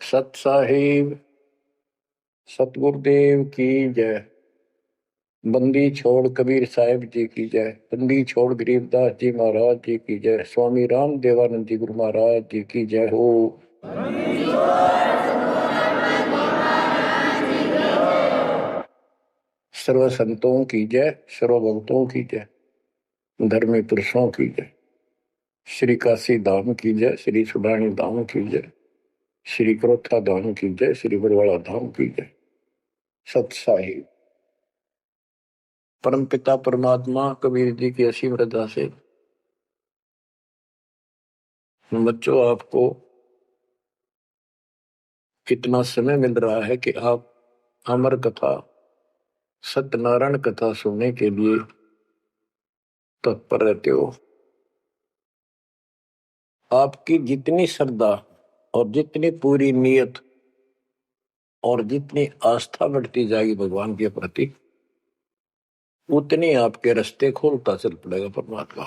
सत साहिब सतगुरुदेव की जय। बंदी छोड़ कबीर साहिब जी की जय। बंदी छोड़ गरीबदास जी महाराज जी की जय। स्वामी राम देवानंद जी गुरु महाराज जी की जय हो। सर्व संतों की जय, सर्व भक्तों की जय, धर्मी पुरुषों की जय। श्री काशी धाम की जय, श्री सुडानी धाम की जय, श्री क्रोथा धाम की जय, श्री बरवाड़ा धाम की जय। सत साहिब परम पिता परमात्मा कबीर जी की असीम रजा से बच्चों आपको कितना समय मिल रहा है कि आप अमर कथा सत्यनारायण कथा सुनने के लिए तत्पर रहते हो। आपकी जितनी श्रद्धा और जितनी पूरी नियत और जितनी आस्था बढ़ती जाएगी भगवान के प्रति, उतनी आपके रास्ते खोलता चल पड़ेगा परमात्मा।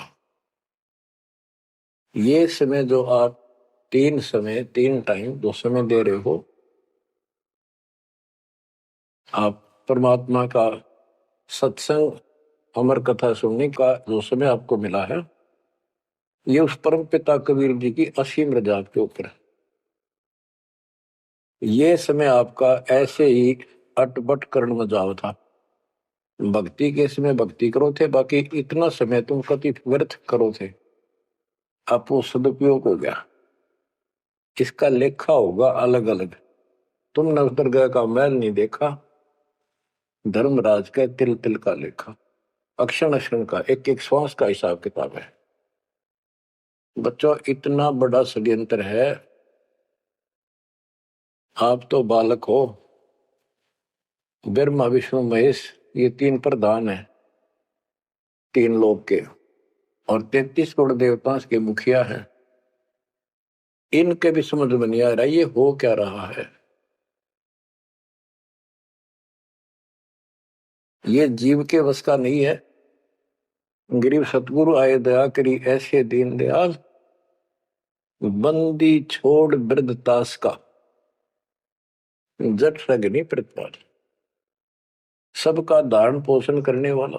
ये समय जो आप तीन टाइम दो समय दे रहे हो, आप परमात्मा का सत्संग अमर कथा सुनने का जो समय आपको मिला है, ये उस परम पिता कबीर जी की असीम रजा के ऊपर है। ये समय आपका ऐसे ही अटपट करण में जाओ था। भक्ति के समय भक्ति करो थे, बाकी इतना समय तुम कति व्यर्थ करो थे, अब वो सदुपयोग हो गया। इसका लेखा होगा अलग अलग। तुमने उस दरगाह का मैल नहीं देखा, धर्मराज का तिल तिल का लेखा, अक्षण अक्षण का, एक एक श्वास का हिसाब किताब है। बच्चों इतना बड़ा षड्यंत्र है। आप तो बालक हो, ब्रह्मा विष्णु महेश ये तीन प्रधान है, तीन लोक के, और 33 करोड़ देवता के मुखिया हैं। इनके भी समझ में नहीं आ रहा ये हो क्या रहा है। ये जीव के वश का नहीं है। गरीब सतगुरु आए दया करी ऐसे दीन दयाल, बंदी छोड़ वृद्ध तास का, जट सगनी प्रतिपाल। सबका धारण पोषण करने वाला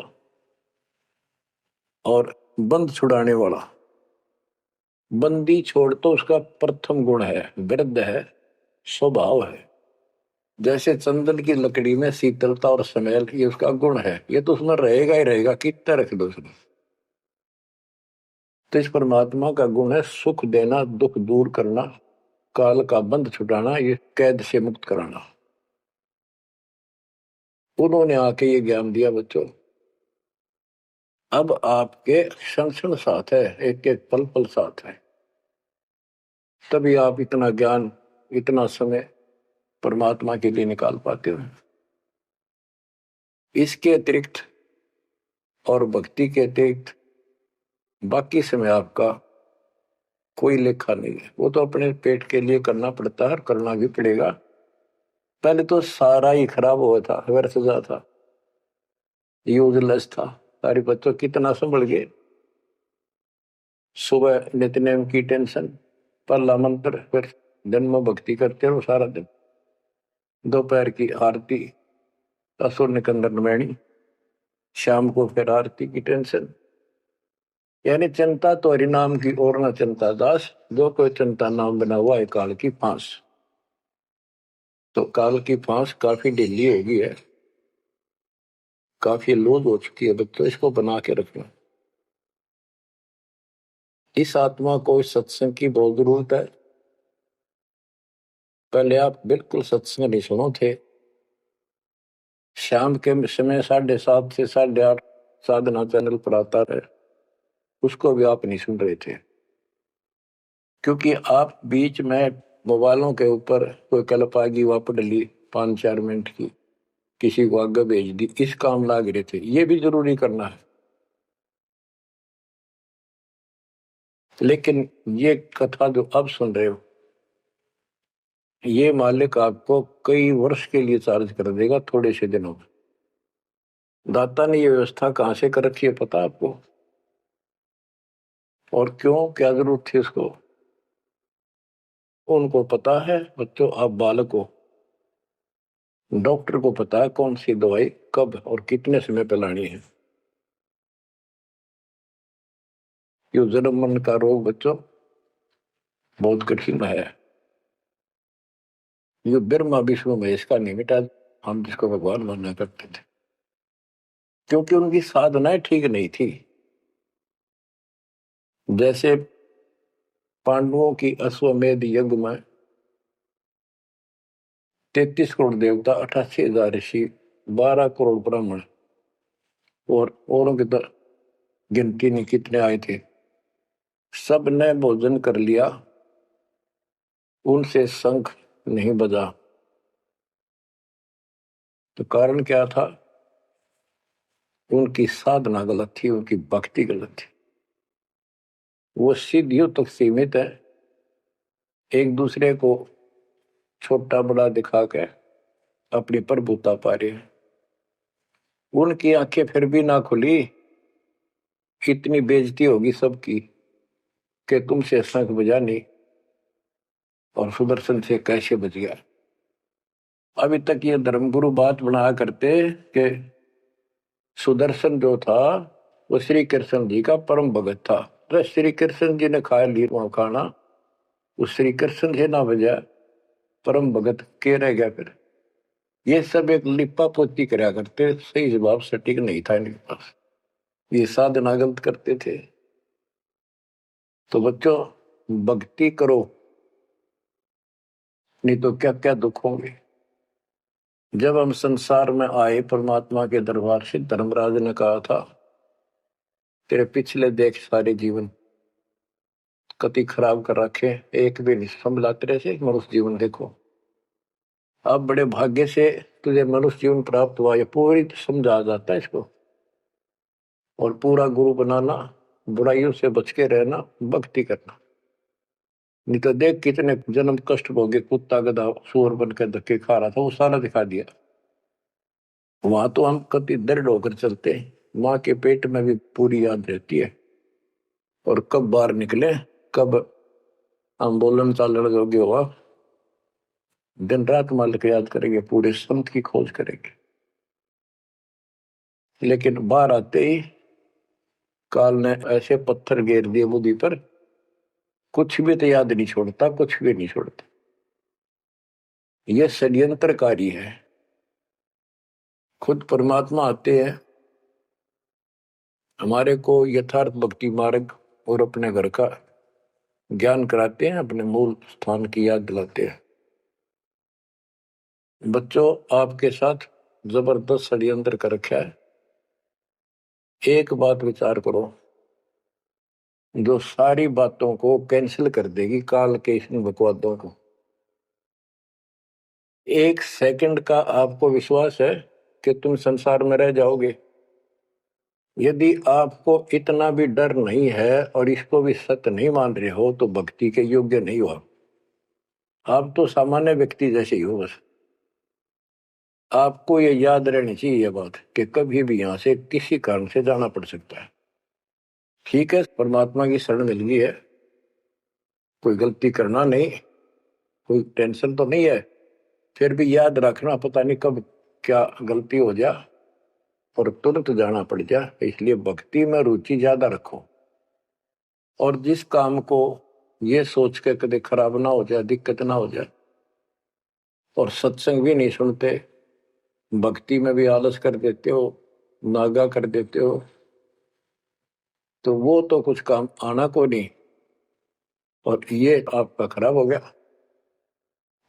और बंद छुड़ाने वाला। बंदी छोड़ तो उसका प्रथम गुण है, वृद्ध है, स्वभाव है। जैसे चंदन की लकड़ी में शीतलता और स्मेल, ये उसका गुण है, ये तो उसमें रहेगा ही रहेगा, कितना रख दो उसमें। तो इस परमात्मा का गुण है सुख देना, दुख दूर करना, काल का बंध छुटाना, ये कैद से मुक्त कराना। उन्होंने आके ये ज्ञान दिया बच्चों। अब आपके क्षण क्षण साथ है, एक एक पल पल साथ है, तभी आप इतना ज्ञान इतना समय परमात्मा के लिए निकाल पाते हो। इसके अतिरिक्त और भक्ति के अतिरिक्त बाकी समय आपका कोई लेखा नहीं है। वो तो अपने पेट के लिए करना पड़ता है, करना भी पड़ेगा। पहले तो सारा ही खराब हुआ था, व्यर्थ जा था, यूजलेस था। सारे बच्चों कितना संभल गए। सुबह नित्यनेम की टेंशन, पहला मंत्र, फिर जन्म भक्ति करते रहो सारा दिन, दोपहर की आरती, असुर निकंदन नमैनी, शाम को फिर आरती की टेंशन। यानी चिंता तो हरिनाम की और न चिंता दास, जो कोई चिंता नाम बना हुआ है काल की फांस। तो काल की फांस काफी ढीली हो गई है, काफी लूज हो चुकी है बच्चों, इसको बना के रखना। इस आत्मा को इस सत्संग की बहुत जरूरत है। पहले आप बिल्कुल सत्संग नहीं सुनो थे। शाम के समय 7:30 से 8:30 साधना चैनल पर आता है, उसको भी आप नहीं सुन रहे थे, क्योंकि आप बीच में मोबाइलों के ऊपर कोई कलप आ गई, वापस डली 5-4 मिनट की, किसी को आगे भेज दी, इस काम लाग रहे थे। ये भी जरूरी करना है, लेकिन ये कथा जो अब सुन रहे हो, ये मालिक आपको कई वर्ष के लिए चार्ज कर देगा थोड़े से दिनों में। दाता ने ये व्यवस्था कहां से कर रखी है पता आपको? और क्यों, क्या जरूरत थी उसको? उनको पता है बच्चों, आप बालक हो, डॉक्टर को पता है कौन सी दवाई कब और कितने समय पे लानी है। ये जन्म मन का रोग बच्चों बहुत कठिन है। ये ब्रह्मा विष्णु महेश का नहीं मिटा, हम जिसको भगवान माना करते थे, क्योंकि उनकी साधनाएं ठीक नहीं थी। जैसे पांडवों की अश्वमेध यज्ञ में 33 करोड़ देवता, 88,000 ऋषि, 12 करोड़ ब्राह्मण और औरों की तो गिनती नहीं कितने आए थे, सब ने भोजन कर लिया, उनसे शंख नहीं बजा। तो कारण क्या था? उनकी साधना गलत थी, उनकी भक्ति गलत थी। वो सिद्धियों तक सीमित है, एक दूसरे को छोटा बड़ा दिखा के अपनी प्रभुता पा रहे हैं। उनकी आंखें फिर भी ना खुली, इतनी बेइज्जती होगी सबकी कि तुमसे शंख बजा नहीं और सुदर्शन से कैसे बच गया। अभी तक ये धर्मगुरु बात बनाया करते कि सुदर्शन जो था वो श्री कृष्ण जी का परम भगत था, तो श्री कृष्ण जी ने खा ली वहां खाना, उस श्री कृष्ण से ना बजा, परम भगत के रह गया फिर। ये सब एक लिपा पोती कराया करते, सही जवाब सटीक नहीं था इनके पास, ये साधना गलत करते थे। तो बच्चों भक्ति करो, नहीं तो क्या क्या दुख होंगे। जब हम संसार में आए परमात्मा के दरबार से, धर्मराज ने कहा था तेरे पिछले देख सारे जीवन कति खराब कर रखे, एक भी नहीं संभला तेरे से, मनुष्य जीवन देखो। अब बड़े भाग्य से तुझे मनुष्य जीवन प्राप्त हुआ, ये पूरी समझा जाता है इसको। और पूरा गुरु बनाना, बुराइयों से बच के रहना, भक्ति करना। नहीं तो देख कितने जन्म कष्ट भोगे, कुत्ता गधा सूअर बन के धक्के खा रहा था, वो सारा दिखा दिया। वहां तो हम कति दृढ़ होकर चलते हैं, माँ के पेट में भी पूरी याद रहती है, और कब बाहर निकले, कब हम बोलन चालन योग्य हुआ, दिन रात मालिक याद करेंगे, पूरे संत की खोज करेंगे। लेकिन बाहर आते ही काल ने ऐसे पत्थर घेर दिए बुद्धि पर, कुछ भी तो याद नहीं छोड़ता, कुछ भी नहीं छोड़ता। यह षड्यंत्रकारी है। खुद परमात्मा आते हैं, हमारे को यथार्थ भक्ति मार्ग और अपने घर का ज्ञान कराते हैं, अपने मूल स्थान की याद दिलाते हैं। बच्चों आपके साथ जबरदस्त षड्यंत्र कर रखा है। एक बात विचार करो, जो सारी बातों को कैंसिल कर देगी काल के इन बकवादों को। एक सेकंड का आपको विश्वास है कि तुम संसार में रह जाओगे? यदि आपको इतना भी डर नहीं है और इसको भी सत्य नहीं मान रहे हो, तो भक्ति के योग्य नहीं हो आप तो सामान्य व्यक्ति जैसे ही हो। बस आपको ये याद रहनी चाहिए ये बात कि कभी भी यहां से किसी कारण से जाना पड़ सकता है। ठीक है, परमात्मा की शरण मिल गई है, कोई गलती करना नहीं, कोई टेंशन तो नहीं है, फिर भी याद रखना पता नहीं कब क्या गलती हो जाए और तुरंत जाना पड़ जाए। इसलिए भक्ति में रुचि ज्यादा रखो, और जिस काम को ये सोच के कभी खराब ना हो जाए, दिक्कत ना हो जाए, और सत्संग भी नहीं सुनते, भक्ति में भी आलस कर देते हो, नागा कर देते हो, तो वो तो कुछ काम आना को नहीं, और ये आपका खराब हो गया।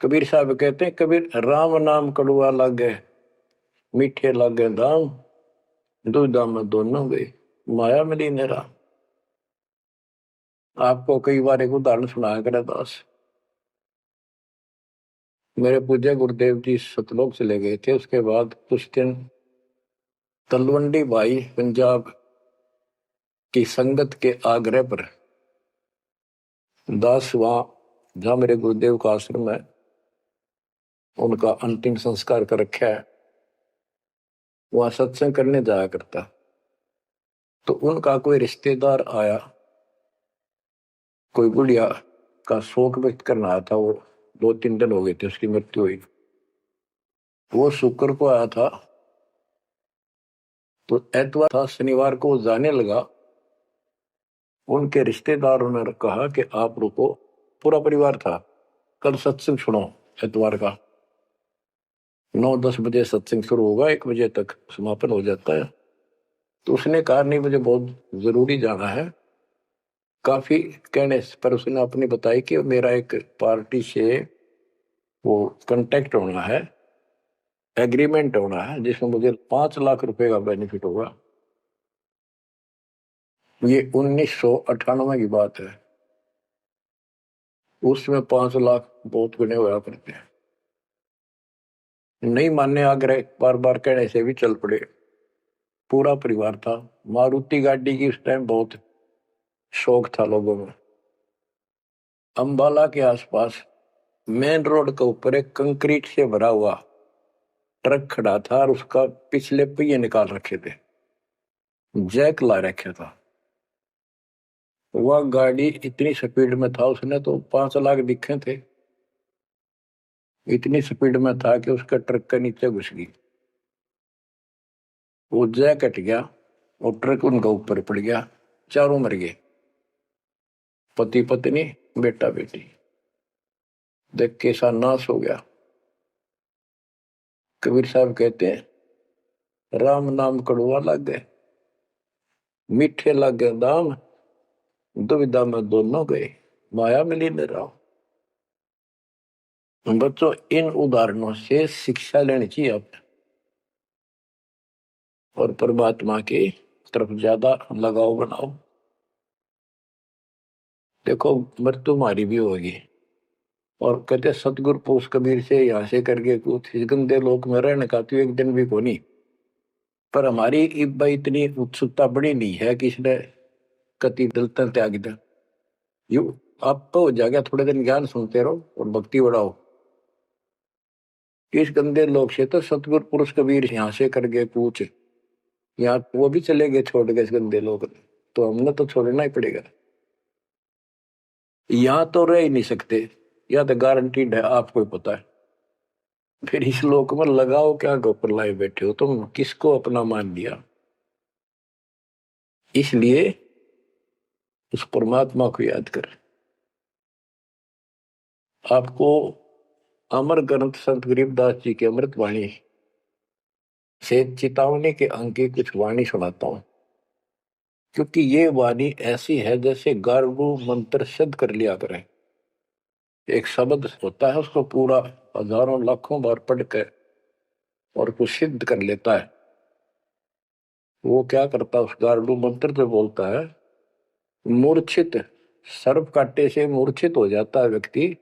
कबीर साहब कहते हैं, कबीर राम नाम कड़ुआ लागे, मीठे लागे दाम, दूधा में दोनों गए, माया मिली नेरा। आपको कई बार एक उदाहरण सुनाया करे दास। मेरे पूज्य गुरुदेव जी सतलोक चले गए थे, उसके बाद कुछ दिन तलवंडी भाई पंजाब की संगत के आग्रह पर दास वहां जहां मेरे गुरुदेव का आश्रम है, उनका अंतिम संस्कार कर रखा है, वहां सत्संग करने जाया करता। तो उनका कोई रिश्तेदार आया, कोई बुढ़िया का शोक व्यक्त करना आया था। वो 2-3 दिन हो गए थे उसकी मृत्यु हुई। वो शुक्र को आया था, तो एतवार था, शनिवार को वो जाने लगा। उनके रिश्तेदारों ने कहा कि आप रुको, पूरा परिवार था, कल सत्संग सुनो एतवार का। 9-10 बजे सत्संग शुरू होगा, 1 बजे तक समापन हो जाता है। तो उसने कहा नहीं, मुझे बहुत जरूरी जाना है। काफी कहने पर उसने अपनी बताई कि मेरा एक पार्टी से वो कांटेक्ट होना है, एग्रीमेंट होना है, जिसमें मुझे 5 लाख रुपए का बेनिफिट होगा। ये 1998 की बात है। उसमें 5 लाख बहुत गुने हुआ करते हैं। नहीं मानने आग्रह बार बार कहने से भी चल पड़े। पूरा परिवार था। मारुति गाड़ी की उस टाइम बहुत शौक था लोगों में। अंबाला के आसपास मेन रोड के ऊपर एक कंक्रीट से भरा हुआ ट्रक खड़ा था और उसका पिछले पहिए निकाल रखे थे, जैक ला रखा था। वह गाड़ी इतनी स्पीड में था, उसने तो 5 लाख दिखे थे। इतनी स्पीड में था कि उसका ट्रक के नीचे घुस गई। वो जैक कट गया और ट्रक उनका ऊपर पड़ गया। चारों मर गए, पति पत्नी बेटा बेटी। देख के सा नाश हो गया। कबीर साहब कहते हैं, राम नाम कड़वा लग गए, मीठे लग गए दाम, दुविधा में दोनों गए, माया मिली न राम। बच्चों, इन उदाहरणों से शिक्षा लेनी चाहिए आपने, और परमात्मा की तरफ ज्यादा लगाव बनाओ। देखो, मृत्यु हमारी भी होगी। और कहते सतगुरु पुरुष कबीर से यहाँ से करके कुछ इस गंदे लोक में रहने का तो एक दिन भी को नहीं। पर हमारी इतनी उत्सुकता बड़ी नहीं है कि इसने कति दलता त्याग दे। यू आप तो हो जाएगा, थोड़े दिन ज्ञान सुनते रहो और भक्ति बढ़ाओ। इस गंदे लोग से तो सतगुरु पुरुष कबीर यहाँ से करके पूछ, यहाँ वो भी चले गए छोड़ के इस गंदे लोग, तो हमने तो छोड़ना ही पड़ेगा। यहाँ तो रह ही नहीं सकते, या तो गारंटीड है, आपको ही पता है। फिर इस लोक में लगाओ क्या, गोपर लाए बैठे हो तुम, किसको अपना मान लिया। इसलिए उस परमात्मा को याद कर। आपको अमर ग्रंथ संत गरीबदास जी की अमृत वाणी से चेतावनी के अंक की कुछ वाणी सुनाता हूं, क्योंकि ये वाणी ऐसी है जैसे गारगु मंत्र सिद्ध कर लिया करें। एक शब्द होता है, उसको पूरा हजारों लाखों बार पढ़ कर और कुछ सिद्ध कर लेता है। वो क्या करता है, उस गारडू मंत्र से बोलता है, मूर्छित सर्प काटे से मूर्छित हो जाता है व्यक्ति,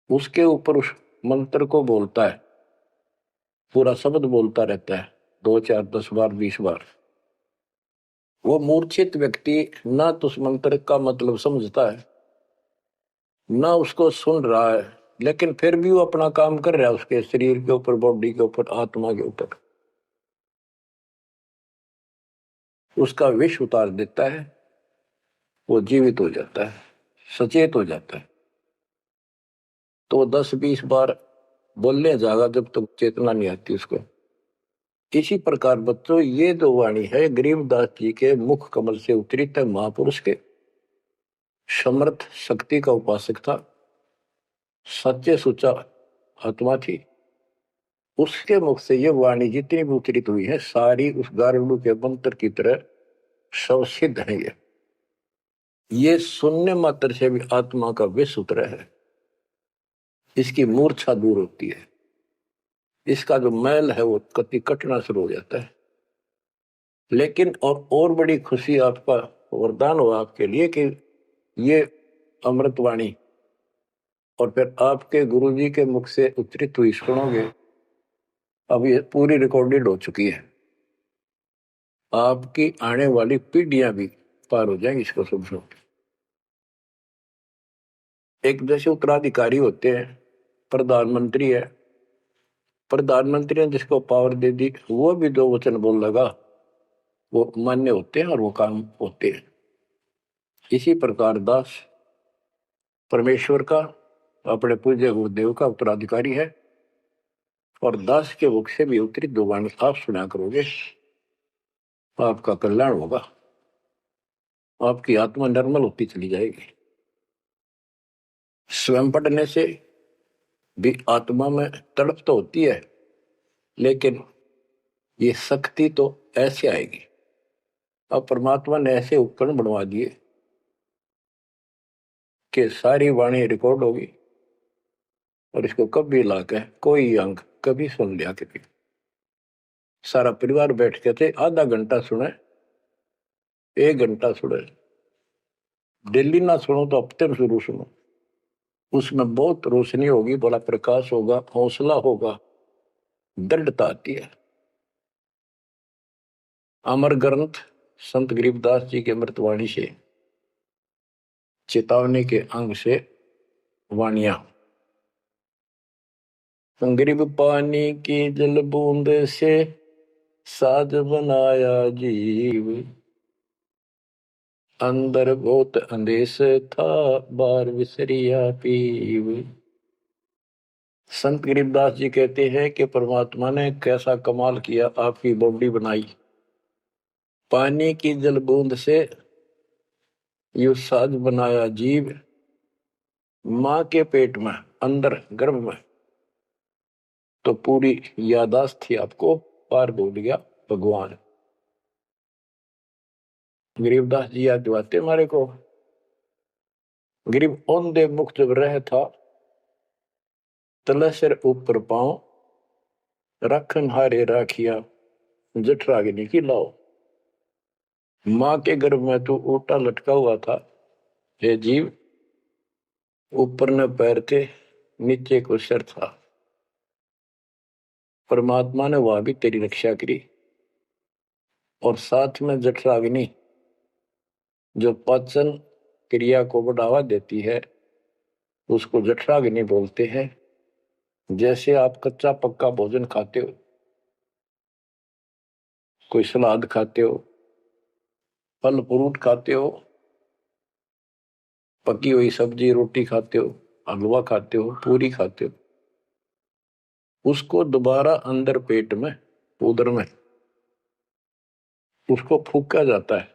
उसके ऊपर उस मंत्र को बोलता है, पूरा शब्द बोलता रहता है 2, 4, 10 बार, 20 बार। वो मूर्छित व्यक्ति ना तो उस मंत्र का मतलब समझता है, ना उसको सुन रहा है, लेकिन फिर भी वो अपना काम कर रहा है उसके शरीर के ऊपर, बॉडी के ऊपर, आत्मा के ऊपर। उसका विष उतार देता है, वो जीवित हो जाता है, सचेत हो जाता है। तो 10-20 बार बोलने जाएगा जब तक चेतना नहीं आती उसको। इसी प्रकार बच्चों, ये जो वाणी है गरीबदास जी के मुख कमल से उतरी तक, महापुरुष के समर्थ शक्ति का उपासक था, सच्चे सुचा आत्मा थी। उसके मुख से ये वाणी जितनी भी उतरित हुई है, सारी उस गारुड़ के मंत्र की तरह सब सिद्ध है। ये सुनने मात्र से भी आत्मा का विष उतरा है, इसकी मूर्छा दूर होती है, इसका जो मैल है वो कति कटना शुरू हो जाता है। लेकिन और बड़ी खुशी आपका वरदान हो आपके लिए कि ये अमृतवाणी और फिर आपके गुरुजी के मुख से उच्चरित हुई सुनोगे। अब ये पूरी रिकॉर्डेड हो चुकी है, आपकी आने वाली पीढ़ियां भी पार हो जाएंगी इसको सुन सुन। एक जैसे उत्तराधिकारी होते हैं, प्रधानमंत्री है, प्रधानमंत्री ने जिसको पावर दे दी, वो भी जो वचन बोल लगा वो मान्य होते हैं और वो काम होते हैं। इसी प्रकार दास परमेश्वर का, अपने पूज्य गुरुदेव का उत्तराधिकारी है, और दास के मुख से भी उतरी दो वाणी आप सुना करोगे, आपका कल्याण होगा, आपकी आत्मा निर्मल होती चली जाएगी। स्वयं पढ़ने से भी आत्मा में तड़प तो होती है, लेकिन ये शक्ति तो ऐसे आएगी। अब परमात्मा ने ऐसे उपकरण बनवा दिए कि सारी वाणी रिकॉर्ड होगी, और इसको कभी लाके कोई अंग कभी सुन लिया कभी, सारा परिवार बैठ के थे, आधा घंटा सुने, 1 घंटा सुने, डेली ना सुनो तो हफ्ते में शुरू सुनो, उसमें बहुत रोशनी होगी, बड़ा प्रकाश होगा, हौसला होगा, दृढ़ता आती है। अमर ग्रंथ संत गरीबदास जी के अमृतवाणी से, चेतावनी के अंग से वाणियां। गरीब पानी की जल बूंद से साज बनाया जीव, अंदर बहुत अंदेश था, बार विसरिया पीव। संत गरीबदास जी कहते हैं कि परमात्मा ने कैसा कमाल किया, आपकी बॉडी बनाई, पानी की जल बूंद से यू साज बनाया जीव, मां के पेट में, अंदर गर्भ में तो पूरी यादाश्त थी आपको, पार बोल गया भगवान। गरीबदास जी याद दिवाते हमारे को, गरीब औंधे मुख जब रह था, तले सिर ऊपर पांव, रखन हारे राखिया, जठराग्नि की लाओ। मां के गर्भ में तू उल्टा लटका हुआ था, हे जीव, ऊपर न पैर थे, नीचे को सिर था। परमात्मा ने वहां भी तेरी रक्षा करी, और साथ में जठराग्नि जो पाचन क्रिया को बढ़ावा देती है, उसको जठराग्नि बोलते हैं। जैसे आप कच्चा पक्का भोजन खाते हो, कोई सलाद खाते हो, फल फ्रूट खाते हो, पकी हुई सब्जी रोटी खाते हो, हलवा खाते हो, पूरी खाते हो, उसको दोबारा अंदर पेट में, उदर में उसको फूका जाता है।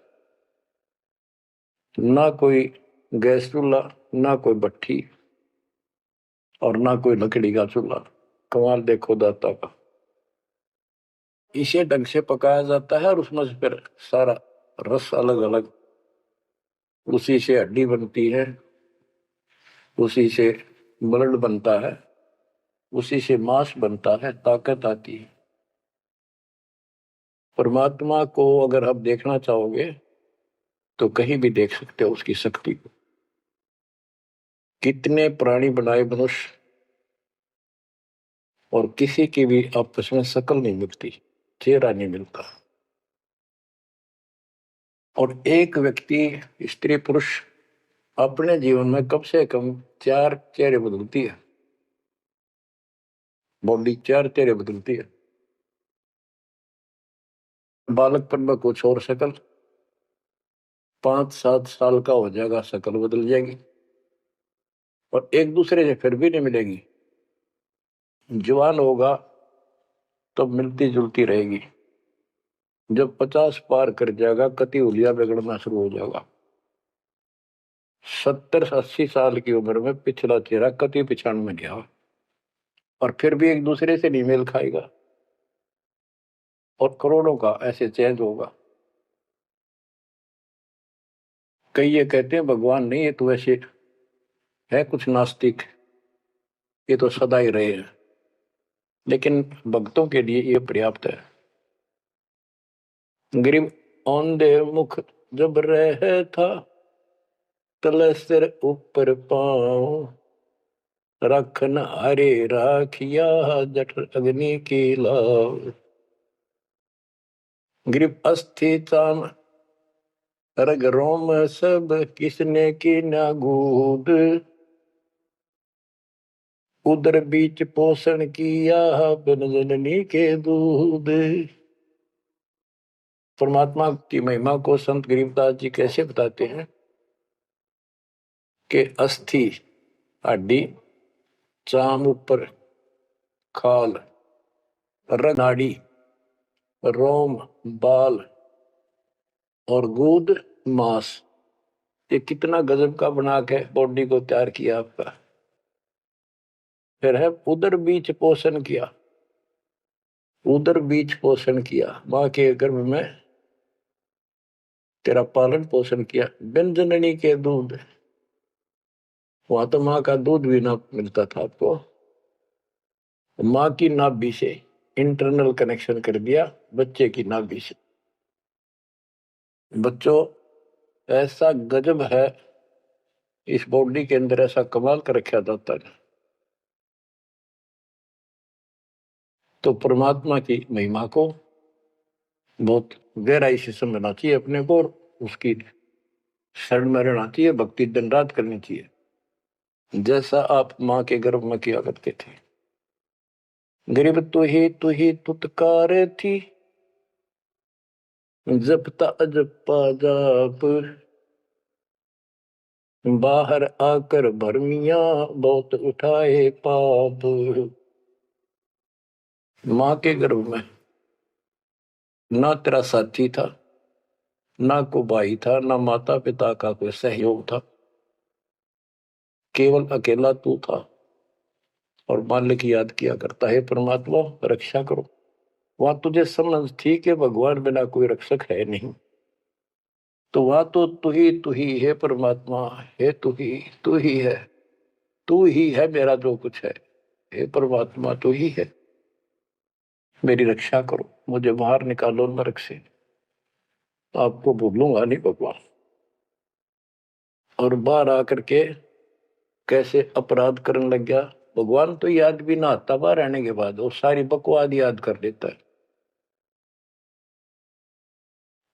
ना कोई गैस चूल्हा, ना कोई भट्ठी, और ना कोई लकड़ी का चूल्हा। कमाल देखो दाता का, इसे ढंग से पकाया जाता है, और उसमें से फिर सारा रस अलग अलग, उसी से हड्डी बनती है, उसी से ब्लड बनता है, उसी से मांस बनता है, ताकत आती है। परमात्मा को अगर आप देखना चाहोगे तो कहीं भी देख सकते हो उसकी शक्ति को। कितने प्राणी बनाए मनुष्य, और किसी की भी आपस में शकल नहीं मिलती, चेहरा नहीं मिलता। और एक व्यक्ति, स्त्री पुरुष, अपने जीवन में कम से कम 4 चेहरे बदलती है, बॉडी 4 चेहरे बदलती है। बालकपन में कुछ और शकल, 5-7 साल का हो जाएगा शकल बदल जाएगी, और एक दूसरे से फिर भी नहीं मिलेगी। जवान होगा तो मिलती जुलती रहेगी, जब 50 पार कर जाएगा कति उलिया बिगड़ना शुरू हो जाएगा। 70-80 साल की उम्र में पिछला चेहरा कति पिछाड़ में गया, और फिर भी एक दूसरे से नहीं मेल खाएगा, और करोड़ों का ऐसे चेंज होगा। कई ये कहते हैं भगवान नहीं, ये तो ऐसे है कुछ नास्तिक, ये तो सदा ही रहे हैं, लेकिन भक्तों के लिए ये पर्याप्त है। गरीब औंधे मुख जब रह था, तले सिर ऊपर पांव, रखन हरे राखिया, जठर अग्नि की लाव। गरीब अस्थि चाम रग रोम सब, किसने की ना गूद, उदर बीच पोषण किया, बिन जननी के दूध। परमात्मा की महिमा को संत गरीबदास जी कैसे बताते हैं? के अस्थि हड्डी, चाम ऊपर खाल, रग नाड़ी, रोम बाल और गूद मांस। ये कितना गजब का बना के बॉडी को तैयार किया आपका। फिर है उदर बीच पोषण किया, उदर बीच पोषण किया, माँ के गर्भ में तेरा पालन पोषण किया। व्यंजननी के दूध, वहां तो माँ का दूध भी ना मिलता था आपको, माँ की नाभि से इंटरनल कनेक्शन कर दिया बच्चे की नाभि से। बच्चों ऐसा गजब है इस बॉडी के अंदर, ऐसा कमाल कर रखा जाता है। तो परमात्मा की महिमा को बहुत गहराई से समझना चाहिए अपने को, और उसकी शरण में रहना चाहिए, भक्ति दिन रात करनी चाहिए, जैसा आप माँ के गर्भ में किया करते थे। गरीब तू ही तुतकार थी, जपता अजपा जाप, बाहर आकर भरमिया बहुत उठाए पाप। माँ के गर्भ में ना तेरा साथी था, ना को भाई था, ना माता पिता का कोई सहयोग था, केवल अकेला तू था। और मालिक याद किया करता है, परमात्मा रक्षा करो। वहां तुझे समझ थी कि भगवान बिना कोई रक्षक है नहीं, तो वहां तो तू ही है परमात्मा, है तू ही है, तू ही है मेरा जो कुछ है। हे परमात्मा तू ही है, मेरी रक्षा करो, मुझे बाहर निकालो नरक से, आपको भूलूंगा नहीं भगवान। और बाहर आकर के कैसे अपराध करने लग गया भगवान, तो याद भी ना आता बाहर रहने के बाद, वो सारी बकवाद याद कर लेता है।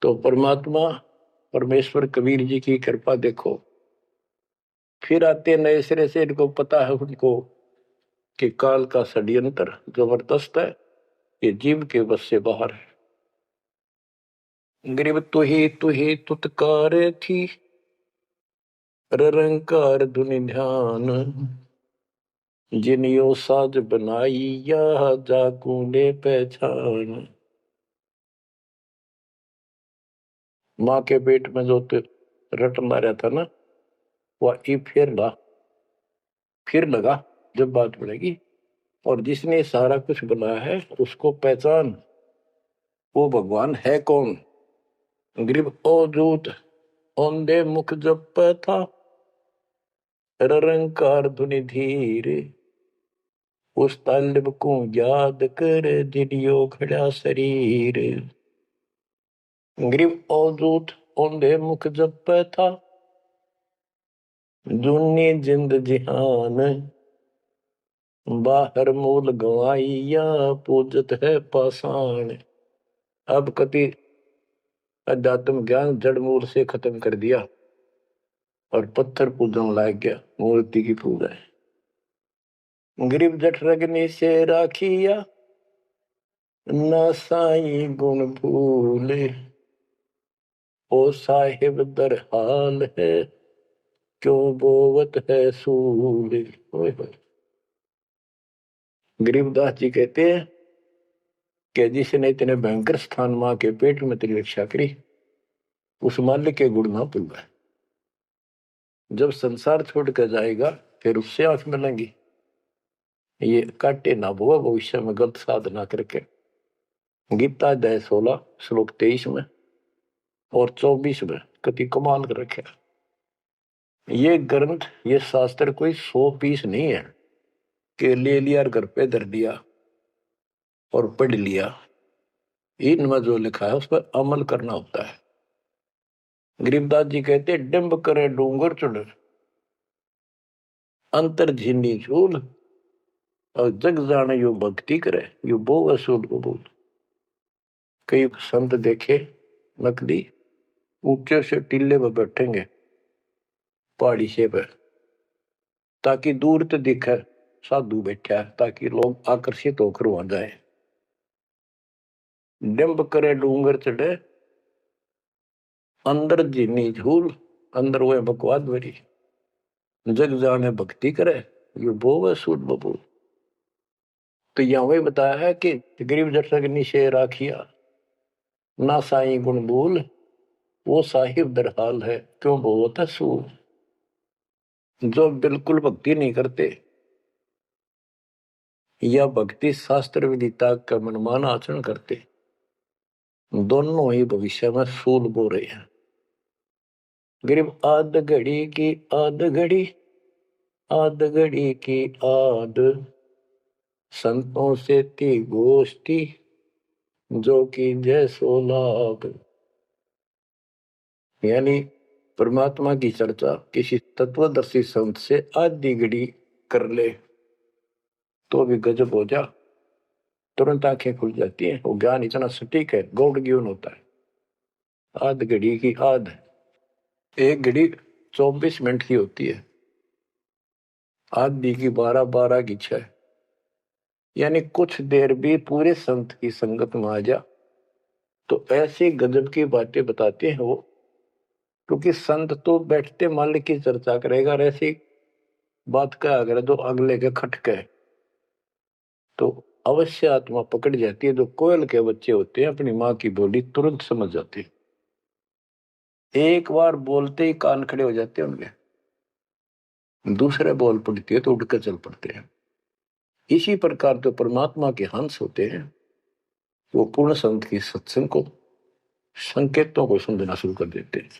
तो परमात्मा परमेश्वर कबीर जी की कृपा देखो, फिर आते नए सिरे से, इनको पता है उनको कि काल का षड्यंत्र जबरदस्त है, ये जीव के बस से बाहर है। गरीब तू ही तुतकार थी, रंकार धुनि ध्यान, जिनियो साज बनाई या जाकूने पहचान। माँ के पेट में जो रटना रहता ना, वह ई फिर लगा जब बात बढ़ेगी। और जिसने सारा कुछ बनाया है उसको पहचान, वो भगवान है कौन। गरीब अवधूत औंधे मुख जप था, रंकार धुनि धीर, उस तालिब को याद कर दिलियो खड़ा शरीर। गरीब अवधूत औंधे मुख जप था, दुनी जिंद जिहान, बाहर मूल गवाइया पूजत है पाषाण। अब कति अध्यात्म ज्ञान जड़ मूल से खत्म कर दिया और पत्थर पूजन लायक गया, मूर्ति की पूजा है। गरीब जठ रगनी से राखिया, ना साई गुण भूले, ओ साहिब दर हाल है, क्यों बोवत है सूल। गरीबदास जी कहते हैं कि जिसने इतने भयंकर स्थान मां के पेट में तेरी रक्षा करी, उस मालिक के गुण ना भूलना। जब संसार छोड़ कर जाएगा फिर उससे आंख मिलेंगी, ये काटे ना भुआ भविष्य में गलत साधना करके। गीता अध्याय 16 श्लोक 23 में और 24 में कति कमाल कर रखे। ये ग्रंथ, ये शास्त्र कोई 100 पीस नहीं है कि ले लिया और घर पे धर दिया और पढ़ लिया। इनमें जो लिखा है उस पर अमल करना होता है। गरीबदास जी कहते डिंब करे डूंगर चढ़, अंतर झीनी झूल, और जग जाने यो भक्ति करे, यो बो असूल को बोल। कई संत देखे नकली ऊंचे से टीले पर बैठेंगे पहाड़ी से पर, ताकि दूर तो दिखे साधु बैठा है, ताकि लोग आकर्षित होकर वहां जाए। डिंब करे डूंगर चढ़े, अंदर जीनी झूल, अंदर वो बकवाद भरी। जग जाने भक्ति करे, ये वो है सूट बबूल। तो यहाँ वही बताया है कि गरीब जटक निशे राखिया, ना साई गुण बोल, वो साहिब दरहाल है, क्यों बहुत है सूर। जो बिल्कुल भक्ति नहीं करते या भक्ति शास्त्र विदिता का मनमाना आचरण करते, दोनों ही भविष्य में सूल बो रहे हैं। गरीब आध घड़ी की आध घड़ी, आध घड़ी की आध, संतों से थी गोष्ठी, जो कि जय सो लाभ। यानी परमात्मा की चर्चा किसी तत्वदर्शी संत से आधी घड़ी कर ले तो भी गजब हो जा, तुरंत आंखें खुल जाती हैं। वो ज्ञान इतना सटीक है, गॉड गिवन होता है। आध घड़ी की आध, एक घड़ी 24 मिनट की होती है, आधी की 12 की 6, यानी कुछ देर भी पूरे संत की संगत में आ जा तो ऐसी गजब की बातें बताते हैं वो। क्योंकि संत तो बैठते मालिक की चर्चा करेगा और ऐसी बात का अगर जो अगले के खटके तो अवश्य आत्मा पकड़ जाती है। जो कोयल के बच्चे होते हैं अपनी माँ की बोली तुरंत समझ जाते हैं, एक बार बोलते ही कान खड़े हो जाते हैं उनके, दूसरे बोल पड़ती है तो उठकर चल पड़ते हैं। इसी प्रकार जो परमात्मा के हंस होते हैं वो पूर्ण संत की सत्संग को, संकेतों को समझना शुरू कर देते हैं।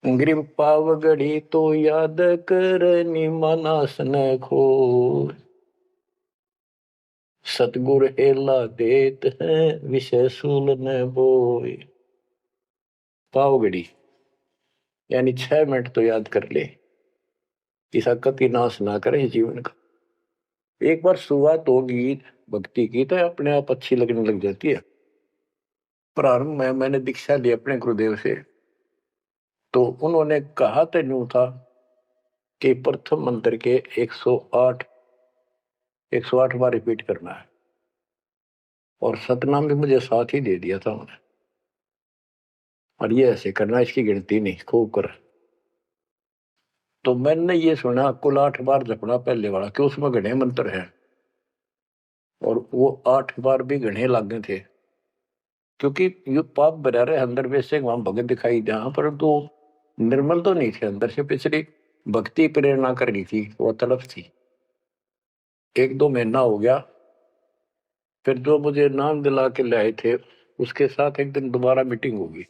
ग्रीव पावगढ़ी तो याद कर निमानास न खो, सतगुर एला देत है विषय सूल न बोए। पावगढ़ी यानी 6 मिनट तो याद कर ले, इसका कति नाश ना करे जीवन का। एक बार शुरुआत होगी भक्ति की तो अपने आप अच्छी लगने लग जाती है। प्रारंभ में मैंने दीक्षा ली अपने गुरुदेव से, तो उन्होंने कहा तो यूं था कि प्रथम मंत्र के 108 बार रिपीट करना है, और सतनाम भी मुझे साथ ही दे दिया था उन्होंने, और ये ऐसे करना, इसकी गिनती नहीं, खूब कर। तो मैंने ये सुना कुल 8 बार जपना पहले वाला, कि उसमें घने मंत्र हैं, और वो 8 बार भी घने लागे थे। क्योंकि ये पाप भरा रहे अंदर वैसे वहां भगत दिखाई जहां पर तो निर्मल तो नहीं थे, अंदर से पिछली भक्ति प्रेरणा कर रही थी, वो तड़प थी। 1-2 महीना हो गया, फिर जो मुझे नाम दिला के ले आए थे उसके साथ एक दिन दोबारा मीटिंग होगी।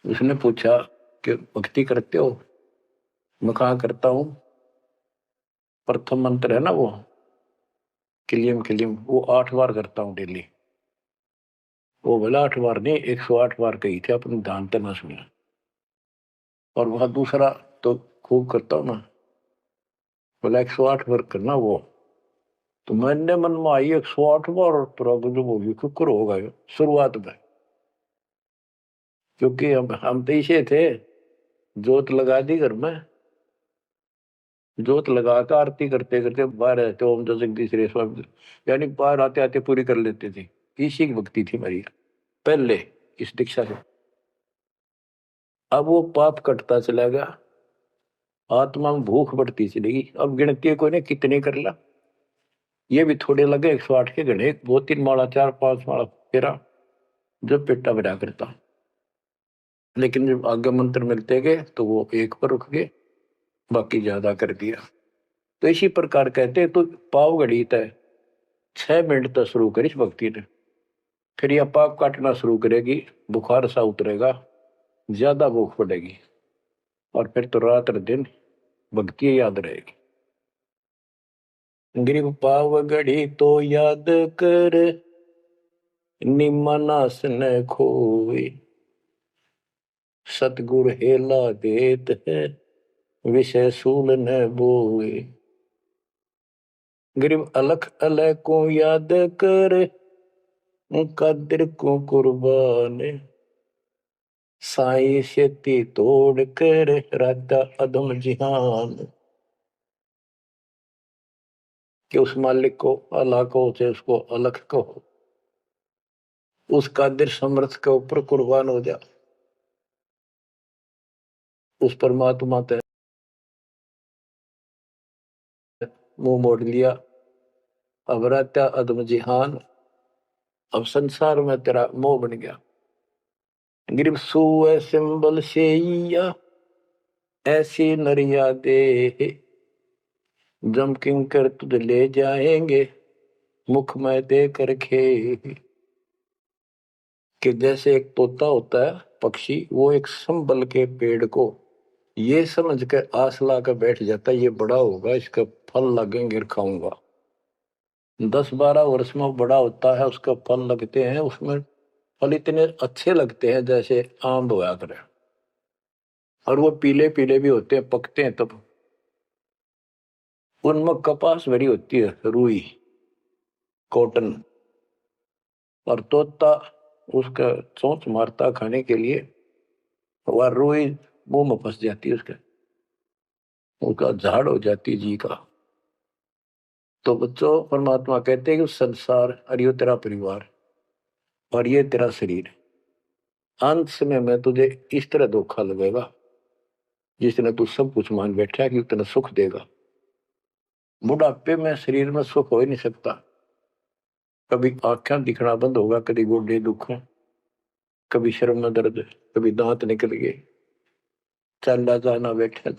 उसने पूछा कि भक्ति करते हो? मैं कहा करता हूँ। प्रथम मंत्र है ना वो किलियम किलियम, वो 8 बार करता हूँ डेली। वो बोला 8 बार नहीं, 108 बार कही थी, अपने ध्यान तक ना सुना। और वह दूसरा तो खूब करता हूँ ना, बोला 108 बार करना वो। तो मैंने मन में आई 108 बार, और प्रभु जो बोली शुक्र होगा शुरुआत में। क्योंकि हम तो इसे थे, जोत लगा दी घर में, जोत लगा कर आरती करते करते बाहर आते, ओम जगदीश स्वामी, यानी बाहर आते आते पूरी कर लेते थे। इसी की भक्ति थी मेरी पहले इस दीक्षा से। अब वो पाप कटता चला गया, आत्मा में भूख बढ़ती चलेगी। अब गिनती कोई ने कितने कर ला, ये भी थोड़े लगे 108 के गणे, 2-3 माला 4-5 माला फेरा, जब पेटा भरा करता। लेकिन जब आगे मंत्र मिलते गए तो वो एक पर रुक गए, बाकी ज्यादा कर दिया। तो इसी प्रकार कहते तो पाव घड़ी तय 6 मिनट तक शुरू करी भक्ति ने, फिर यह पाप काटना शुरू करेगी, बुखार सा उतरेगा, ज्यादा भूख पड़ेगी, और फिर तो रात दिन भक्ति याद रहेगी। ग्रीव पाव घड़ी तो याद कर निमनास न खोए, सतगुर हेला देत है विषय सूल न बोए। ग्रीव अलख अलय को याद कर कदर को कुर्बान, साई शेती तोड़ कर राधा अधम जिहान। कि उस मालिक को अल्लाह को से उसको अलख कहो, उस कादिर समर्थ के ऊपर कुर्बान हो जा। उस परमात्मा ते मुंह मोड़ लिया, अब रहता अदम जिहान, अब संसार में तेरा मोह बन गया। गिरब सुए सिंबल से ऐसी नरिया दे, जम किंकर तुझ ले जाएंगे मुख में दे कर खे। कि जैसे एक तोता होता है पक्षी, वो एक संबल के पेड़ को ये समझ कर आस ला कर बैठ जाता है, ये बड़ा होगा, इसका फल लगेंगे, खाऊंगा। 10-12 वर्ष में बड़ा होता है, उसका फल लगते हैं, उसमें फल इतने अच्छे लगते हैं जैसे आम होया करे, और वो पीले पीले भी होते हैं, पकते हैं तब। उनमें कपास भरी होती है, रुई, कॉटन, और तोता उसका चोंच मारता खाने के लिए, वह रुई मुंह में फंस जाती है, उसका झाड़ हो जाती जी का। तो बच्चों, परमात्मा कहते हैं कि संसार और ये तेरा परिवार और ये तेरा शरीर, अंत समय में तुझे इस तरह धोखा लगेगा जिसने तू सब कुछ मान बैठा है कि उतना सुख देगा। बुढ़ापे में शरीर में सुख हो ही नहीं सकता। कभी आंखें दिखना बंद होगा, कभी गोडे दुख, कभी शर्म में दर्द, कभी दांत निकल गए, चलना जाना बैठा।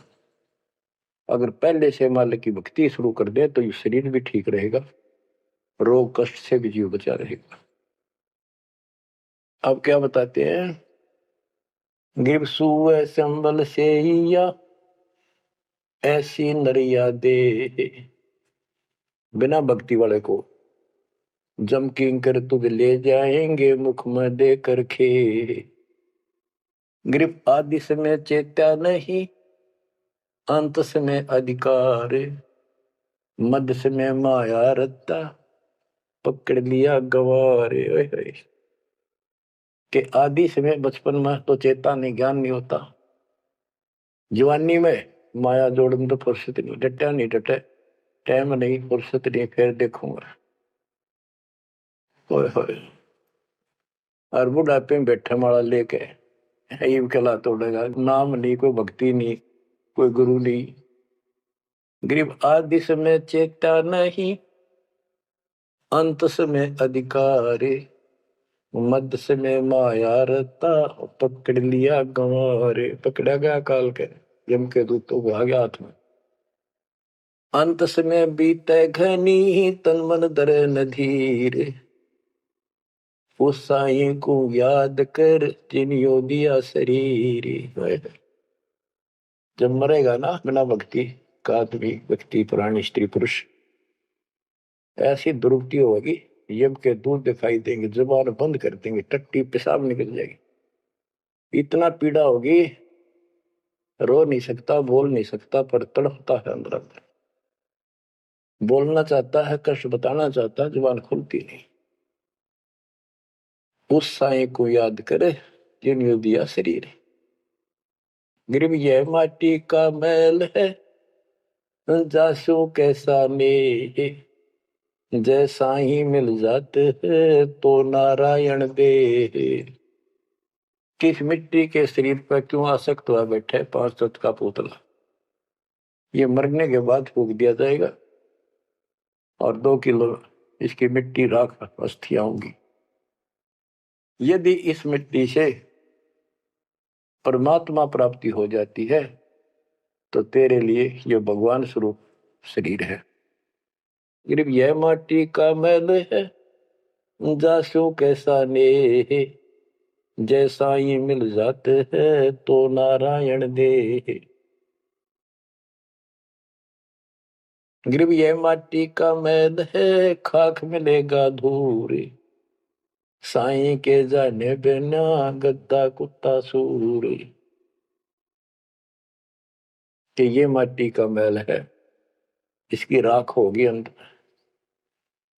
अगर पहले से मालिक की भक्ति शुरू कर दे तो ये शरीर भी ठीक रहेगा, रोग कष्ट से भी जीव बचा रहेगा। अब क्या बताते हैं, गिर सुए संबल से या ऐसी नरिया दे, बिना भक्ति वाले को जम किंकर तुझ ले जाएंगे मुख में दे कर खे। ग्रिप आदि समय चेत्या नहीं, अंत समय अधिकार, मध्य समय माया रत्ता, पकड़ लिया गवारे। के आदि समय बचपन में तो चेता नहीं, ज्ञान नहीं होता, जवानी में माया जोड़न तो फुर्सत नहीं, डटा नहीं डटे, टाइम नहीं, फुर्सत नहीं, फिर देखूंगा। और बुढ़ापे में बैठे माला लेके ईब कहला तोड़ेगा, नाम नहीं, कोई भक्ति नहीं, कोई गुरु नहीं। गरीब आदि समय चेता नहीं, अंत समय अधिकार, मध्य समय माया रता, पकड़ लिया गंवारे। पकड़ा गया काल के, यम के दूत तो आ गया हाथ में। अंत समय बीते घनी, तन मन दरे नधीर, उस साईं को याद कर जिन्हों दिया शरीर। जब मरेगा ना बिना भक्ति का आदमी, व्यक्ति, प्राणी, स्त्री, पुरुष, ऐसी दुर्गति होगी, यम के दूध दिखाई देंगे, जुबान बंद कर देंगे, टट्टी पेशाब निकल जाएगी, इतना पीड़ा होगी, रो नहीं सकता, बोल नहीं सकता, पर तड़पता है अंदर अंदर, बोलना चाहता है, कष्ट बताना चाहता है, जुबान खुलती नहीं। उस साईं को याद करे जिन्होंने दिया शरीर। गिरब यह माटी का मैल है, जासू कैसा ने, जैसा ही मिल जाते है तो नारायण दे। किस मिट्टी के शरीर पर क्यों आसक्त हुआ बैठे 5 तत्व का पुतला, ये मरने के बाद फूक दिया जाएगा और 2 किलो इसकी मिट्टी राख अस्थियां होंगी। यदि इस मिट्टी से परमात्मा प्राप्ति हो जाती है तो तेरे लिए यह भगवान स्वरूप शरीर है। गिरब यह माटी का मैल है, जासू कैसा ने, जैसा ही मिल जाते है तो नारायण दे। गिरब यह माटी का मैल है, खाक मिलेगा धूर, साईं के जाने बिना गद्दा कुत्ता सूर। कि ये माटी का मैल है, इसकी राख होगी अंदर।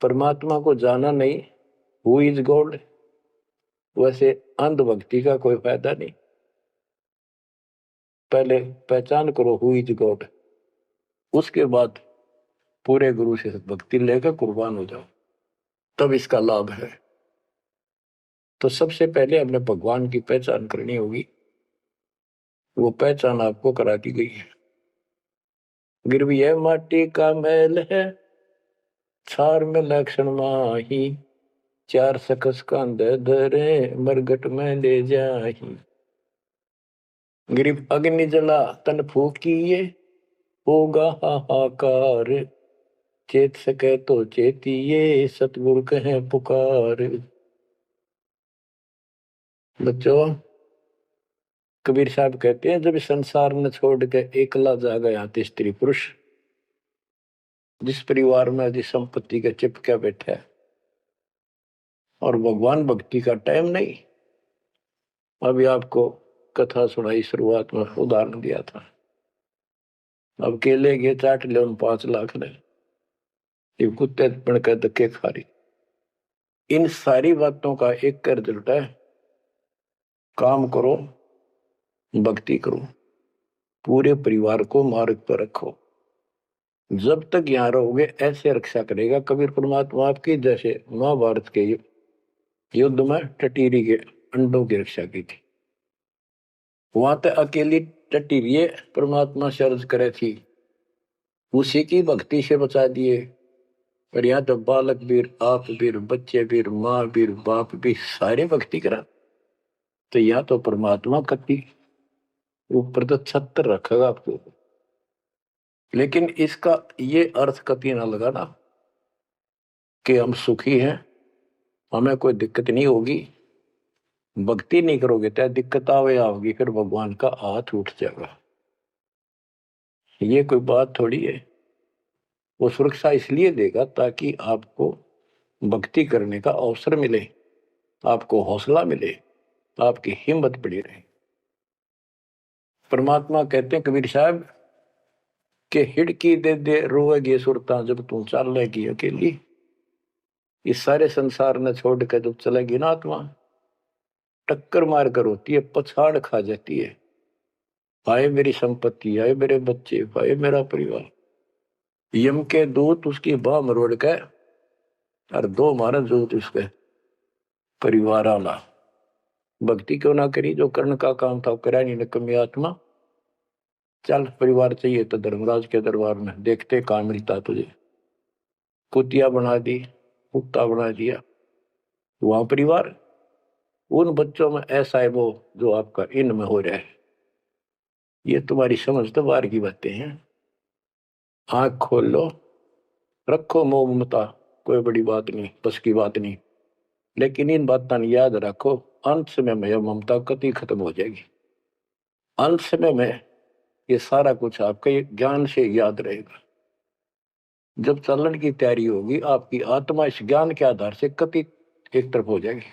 परमात्मा को जाना नहीं, हु इज गॉड, वैसे अंधभक्ति का कोई फायदा नहीं। पहले पहचान करो हु इज गॉड, उसके बाद पूरे गुरु से भक्ति लेकर कुर्बान हो जाओ, तब इसका लाभ है। तो सबसे पहले हमने भगवान की पहचान करनी होगी। वो पहचान आपको करा दी गई है। गिरवी है माटी का मैल है, छार में लक्षण माही, चार सकस कांद धरे, मरगट में ले जाही। गिरिव अग्नि जला तन फूकिए, होगा हाहाकार, चेत सके तो चेतिए, सतगुरु कहे पुकार। बच्चों, कबीर साहब कहते हैं, जब संसार न छोड़ के एकला जा गया स्त्री पुरुष, जिस परिवार में जिस संपत्ति के चिपके बैठा है और भगवान भक्ति का टाइम नहीं। अभी आपको कथा सुनाई, शुरुआत में उदाहरण दिया था। अब केले के चाट ले 5 लाख ले, ये कुत्ते बन के धक्के खा रही। इन सारी बातों का एक कर रिजल्ट है, काम करो, भक्ति करो, पूरे परिवार को मार्ग पर रखो। जब तक यहां रहोगे ऐसे रक्षा करेगा कबीर परमात्मा आपकी, जैसे महाभारत के युद्ध में टटीरी के अंडों की रक्षा की थी। वहां तक अकेली टटीरी परमात्मा से अर्ज करे थी, उसी की भक्ति से बचा दिए। और यहाँ तो बालक वीर, आप वीर, बच्चे वीर, माँ वीर, बाप भी सारे भक्ति करा। तो यहाँ तो परमात्मा कति ऊपर तो छत्र रखेगा आपको। लेकिन इसका ये अर्थ कति ना लगाना कि हम सुखी हैं, हमें कोई दिक्कत नहीं होगी। भक्ति नहीं करोगे तो दिक्कत आओगी, फिर भगवान का हाथ उठ जाएगा। ये कोई बात थोड़ी है। वो सुरक्षा इसलिए देगा ताकि आपको भक्ति करने का अवसर मिले, आपको हौसला मिले, आपकी हिम्मत बढ़ी रहे। परमात्मा कहते हैं कबीर साहब के हिड़की दे दे रोएगी सुरता, जब तू चलेगी अकेली। इस सारे संसार ने छोड़ कर जब चलेगी ना आत्मा, टक्कर मार कर होती है, पछाड़ खा जाती है। हाय मेरी संपत्ति, हाय मेरे बच्चे, हाय मेरा परिवार। यम के दूत उसकी बाह मरोड़ के और 2 मारे दूत उसके परिवार आला। भक्ति क्यों ना करी, जो कर्ण का काम था करा नहीं, निकम्मी आत्मा। चल परिवार चाहिए तो धर्मराज के दरबार में, देखते कहां मिलता तुझे। कुतिया बना दी, कुत्ता बना दिया। वहां परिवार, उन बच्चों में ऐसा है वो जो आपका इनमें हो रहा है। ये तुम्हारी समझ तो बाहर की बातें हैं। आंख खोल लो, रखो मोह ममता, कोई बड़ी बात नहीं, बस की बात नहीं। लेकिन इन बातों याद रखो, अंत समय में यह ममता कति खत्म हो जाएगी। अंत समय में ये सारा कुछ आपके ज्ञान से याद रहेगा। जब चलन की तैयारी होगी, आपकी आत्मा इस ज्ञान के आधार से कति एक तरफ हो जाएगी,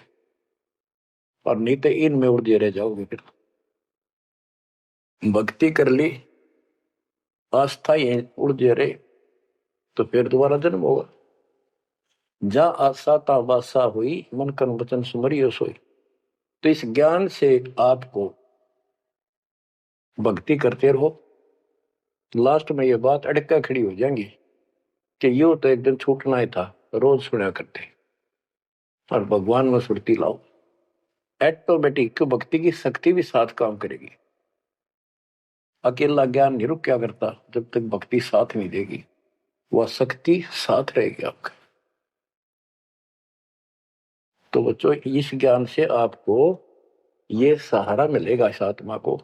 और नहीं तो इनमें उलझे रह जाओगे। फिर भक्ति कर ली, आस्था ही उलझे रहे, तो फिर दोबारा जन्म होगा। जा आशा ता वासा हुई, मन कर्म वचन सुमरियो सोई। तो इस ज्ञान से आपको भक्ति करते रहो। लास्ट में ये बात अड़का खड़ी हो जाएंगी कि यूं तो एक दिन छूटना ही था, रोज सुना करते। और भगवान में सुरती लाओ, ऑटोमेटिक भक्ति की शक्ति भी साथ काम करेगी। अकेला ज्ञान नहीं रुक क्या करता, जब तक भक्ति साथ नहीं देगी, वह शक्ति साथ रहेगी आपका। तो बच्चों, इस ज्ञान से आपको ये सहारा मिलेगा इस आत्मा को,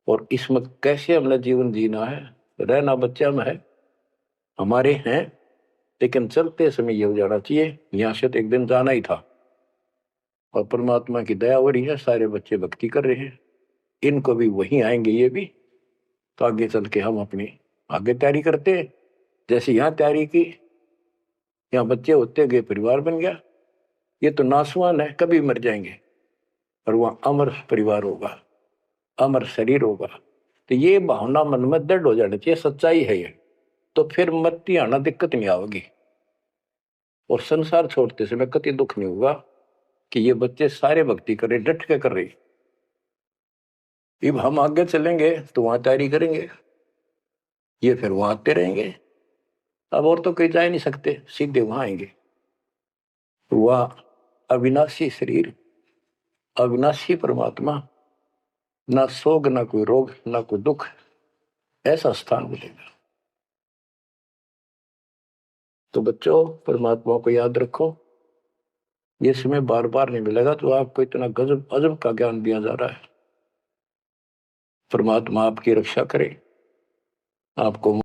और इसमें कैसे हमने जीवन जीना है। रहना बच्चा में है, हमारे हैं, लेकिन चलते समय ये हो जाना चाहिए यहां से तो एक दिन जाना ही था। और परमात्मा की दया हो रही है, सारे बच्चे भक्ति कर रहे हैं, इनको भी वहीं आएंगे ये भी। तो आगे चल के हम अपनी आगे तैयारी करते हैं। जैसे यहाँ तैयारी की, यहाँ बच्चे होते गए, परिवार बन गया। ये तो नासवान है, कभी मर जाएंगे, और वहां अमर परिवार होगा, अमर शरीर होगा। तो ये भावना मन में दृढ़ हो जानी चाहिए, सच्चाई है ये। तो फिर मरती आना दिक्कत नहीं आएगी, और संसार छोड़ते समय कति दुख नहीं होगा कि ये बच्चे सारे भक्ति कर रहे, डट के कर रहे। अब हम आगे चलेंगे तो वहां तैयारी करेंगे, ये फिर वहां आते रहेंगे। अब और तो कहीं जा नहीं सकते, सीधे वहां आएंगे। वह अविनाशी शरीर, अविनाशी परमात्मा, ना सोग, ना कोई रोग, ना कोई दुख, ऐसा स्थान मिलेगा। तो बच्चों, परमात्मा को याद रखो। ये समय बार बार नहीं मिलेगा, तो आपको इतना गजब अजब का ज्ञान दिया जा रहा है। परमात्मा आपकी रक्षा करे, आपको